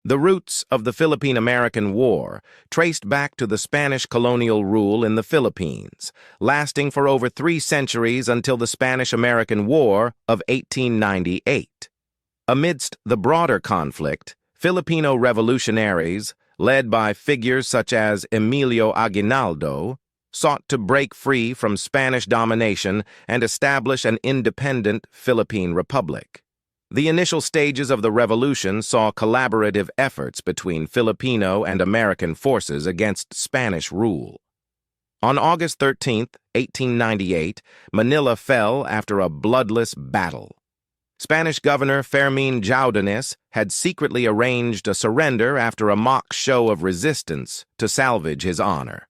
The roots of the Philippine-American War traced back to the Spanish colonial rule in the Philippines, lasting for over 3 centuries until the Spanish-American War of 1898. Amidst the broader conflict, Filipino revolutionaries, led by figures such as Emilio Aguinaldo, sought to break free from Spanish domination and establish an independent Philippine Republic. The initial stages of the revolution saw collaborative efforts between Filipino and American forces against Spanish rule. On August 13, 1898, Manila fell after a bloodless battle. Spanish Governor Fermín Jaudenes had secretly arranged a surrender after a mock show of resistance to salvage his honor.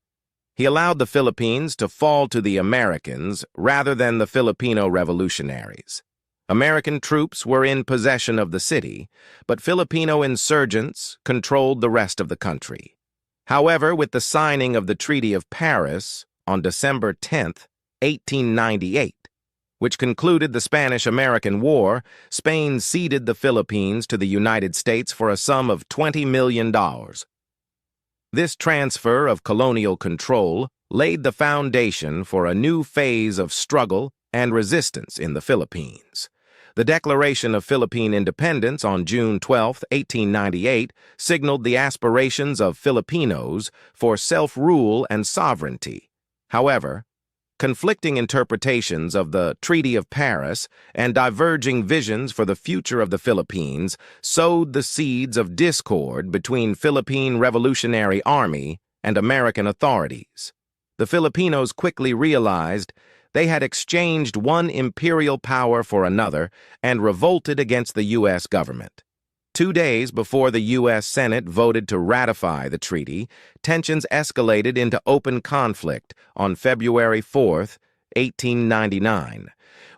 He allowed the Philippines to fall to the Americans rather than the Filipino revolutionaries. American troops were in possession of the city, but Filipino insurgents controlled the rest of the country. However, with the signing of the Treaty of Paris on December 10, 1898, which concluded the Spanish-American War, Spain ceded the Philippines to the United States for a sum of $20 million. This transfer of colonial control laid the foundation for a new phase of struggle and resistance in the Philippines. The Declaration of Philippine Independence on June 12, 1898, signaled the aspirations of Filipinos for self-rule and sovereignty. However, conflicting interpretations of the Treaty of Paris and diverging visions for the future of the Philippines sowed the seeds of discord between Philippine Revolutionary Army and American authorities. The Filipinos quickly realized they had exchanged one imperial power for another and revolted against the U.S. government. 2 days before the U.S. Senate voted to ratify the treaty, tensions escalated into open conflict on February 4, 1899,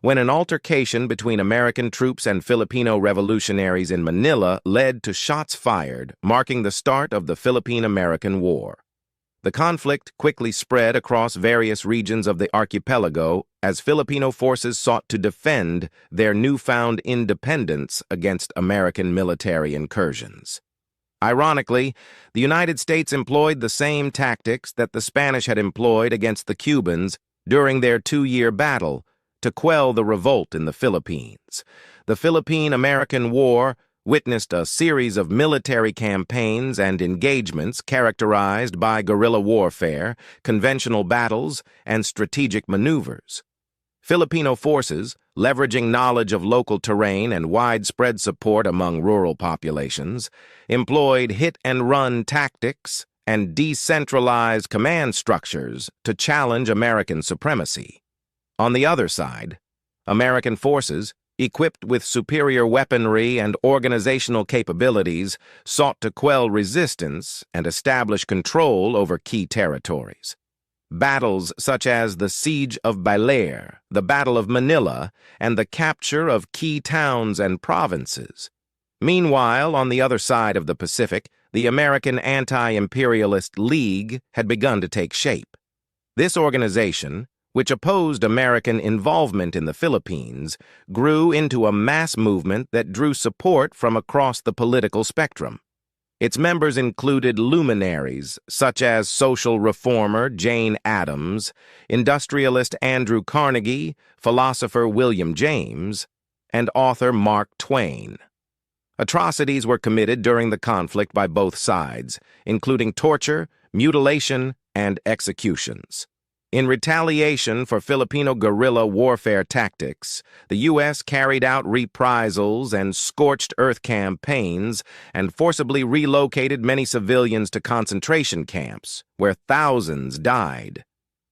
when an altercation between American troops and Filipino revolutionaries in Manila led to shots fired, marking the start of the Philippine-American War. The conflict quickly spread across various regions of the archipelago as Filipino forces sought to defend their newfound independence against American military incursions. Ironically, the United States employed the same tactics that the Spanish had employed against the Cubans during their 2-year battle to quell the revolt in the Philippines. The Philippine-American War witnessed a series of military campaigns and engagements characterized by guerrilla warfare, conventional battles, and strategic maneuvers. Filipino forces, leveraging knowledge of local terrain and widespread support among rural populations, employed hit-and-run tactics and decentralized command structures to challenge American supremacy. On the other side, American forces, equipped with superior weaponry and organizational capabilities, sought to quell resistance and establish control over key territories. Battles such as the Siege of Baler, the Battle of Manila, and the capture of key towns and provinces. Meanwhile, on the other side of the Pacific, the American Anti-Imperialist League had begun to take shape. This organization, which opposed American involvement in the Philippines, grew into a mass movement that drew support from across the political spectrum. Its members included luminaries such as social reformer Jane Addams, industrialist Andrew Carnegie, philosopher William James, and author Mark Twain. Atrocities were committed during the conflict by both sides, including torture, mutilation, and executions. In retaliation for Filipino guerrilla warfare tactics, the U.S. carried out reprisals and scorched earth campaigns and forcibly relocated many civilians to concentration camps, where thousands died.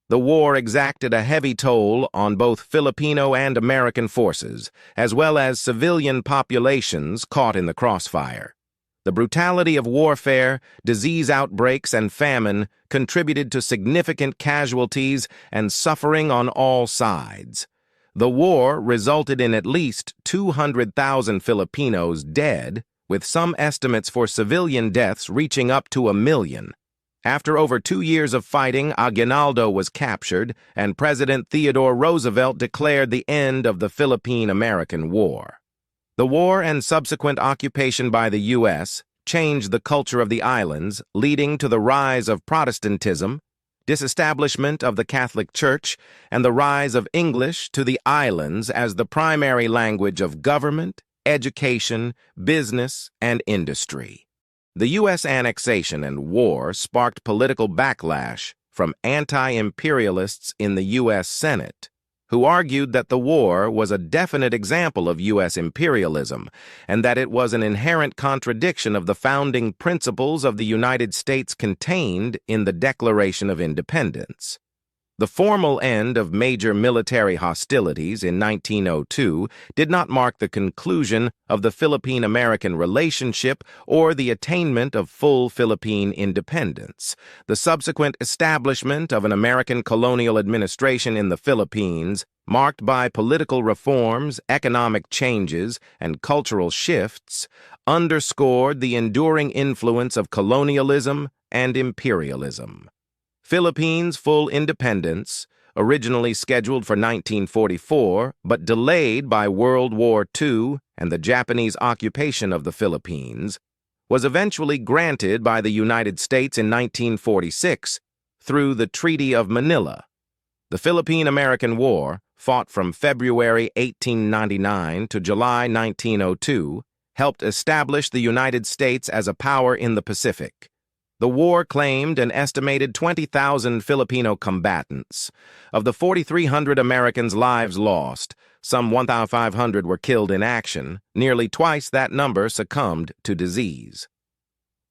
The war exacted a heavy toll on both Filipino and American forces, as well as civilian populations caught in the crossfire. The brutality of warfare, disease outbreaks, and famine contributed to significant casualties and suffering on all sides. The war resulted in at least 200,000 Filipinos dead, with some estimates for civilian deaths reaching up to 1 million. After over 2 years of fighting, Aguinaldo was captured, and President Theodore Roosevelt declared the end of the Philippine-American War. The war and subsequent occupation by the U.S. changed the culture of the islands, leading to the rise of Protestantism, disestablishment of the Catholic Church, and the rise of English to the islands as the primary language of government, education, business, and industry. The U.S. annexation and war sparked political backlash from anti-imperialists in the U.S. Senate, who argued that the war was a definite example of U.S. imperialism and that it was an inherent contradiction of the founding principles of the United States contained in the Declaration of Independence. The formal end of major military hostilities in 1902 did not mark the conclusion of the Philippine-American relationship or the attainment of full Philippine independence. The subsequent establishment of an American colonial administration in the Philippines, marked by political reforms, economic changes, and cultural shifts, underscored the enduring influence of colonialism and imperialism. Philippines' full independence, originally scheduled for 1944 but delayed by World War II and the Japanese occupation of the Philippines, was eventually granted by the United States in 1946 through the Treaty of Manila. The Philippine-American War, fought from February 1899 to July 1902, helped establish the United States as a power in the Pacific. The war claimed an estimated 20,000 Filipino combatants. Of the 4,300 Americans' lives lost, some 1,500 were killed in action. Nearly twice that number succumbed to disease.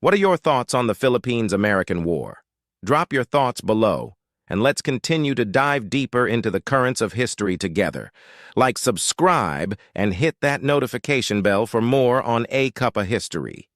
What are your thoughts on the Philippines-American War? Drop your thoughts below, and let's continue to dive deeper into the currents of history together. Like, subscribe, and hit that notification bell for more on A Cup of History.